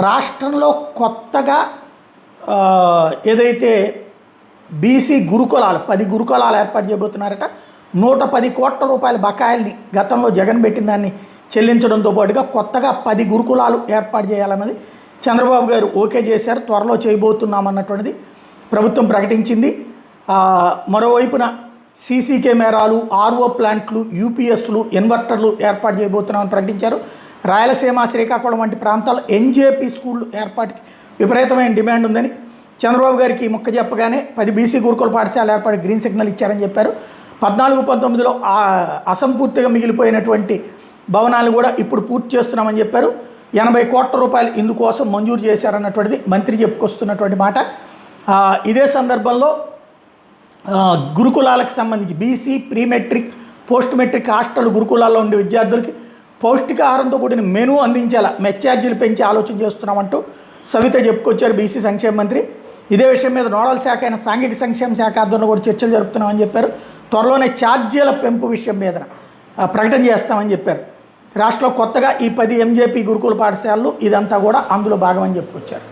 రాష్ట్రంలో కొత్తగా ఏదైతే బీసీ గురుకులాలు 10 గురుకులాలు ఏర్పాటు చేయబోతున్నారట. 110 కోట్ల రూపాయల బకాయిల్ని గతంలో జగన్ పెట్టిన దాన్ని చెల్లించడంతో పాటుగా కొత్తగా 10 గురుకులాలు ఏర్పాటు చేయాలన్నది చంద్రబాబు గారు ఓకే చేశారు. త్వరలో చేయబోతున్నామన్నటువంటిది ప్రభుత్వం ప్రకటించింది. మరోవైపున సీసీ కెమెరాలు, ఆర్ఓ ప్లాంట్లు, యూపీఎస్లు, ఇన్వర్టర్లు ఏర్పాటు చేయబోతున్నామని ప్రకటించారు. రాయలసీమ, శ్రీకాకుళం వంటి ప్రాంతాల్లో ఎన్జేపీ స్కూళ్ళు ఏర్పాటుకి విపరీతమైన డిమాండ్ ఉందని చంద్రబాబు గారికి మొక్క చెప్పగానే 10 బీసీ గురుకుల పాఠశాల ఏర్పాటు గ్రీన్ సిగ్నల్ ఇచ్చారని చెప్పారు. 14-19లో అసంపూర్తిగా మిగిలిపోయినటువంటి భవనాలు కూడా ఇప్పుడు పూర్తి చేస్తున్నామని చెప్పారు. 80 కోట్ల రూపాయలు ఇందుకోసం మంజూరు చేశారన్నటువంటిది మంత్రి చెప్పుకొస్తున్నటువంటి మాట. ఇదే సందర్భంలో గురుకులాలకు సంబంధించి BC, pre matric, post matric hostel గురుకులాల్లో ఉండే విద్యార్థులకి పౌష్టికాహారంతో కూడిన మెనూ అందించేలా మెచ్చార్జీలు పెంచి ఆలోచన చేస్తున్నామంటూ సవిత చెప్పుకొచ్చారు బీసీ సంక్షేమ మంత్రి. ఇదే విషయం మీద నోడల్ శాఖ అయిన సాంఘిక సంక్షేమ శాఖ ఆధ్వర్యంలో కూడా చర్చలు జరుపుతున్నామని చెప్పారు. త్వరలోనే ఛార్జీల పెంపు విషయం మీద ప్రకటన చేస్తామని చెప్పారు. రాష్ట్రంలో కొత్తగా ఈ 10 ఎంజేపీ గురుకుల పాఠశాలలు ఇదంతా కూడా అందులో భాగమని చెప్పుకొచ్చారు.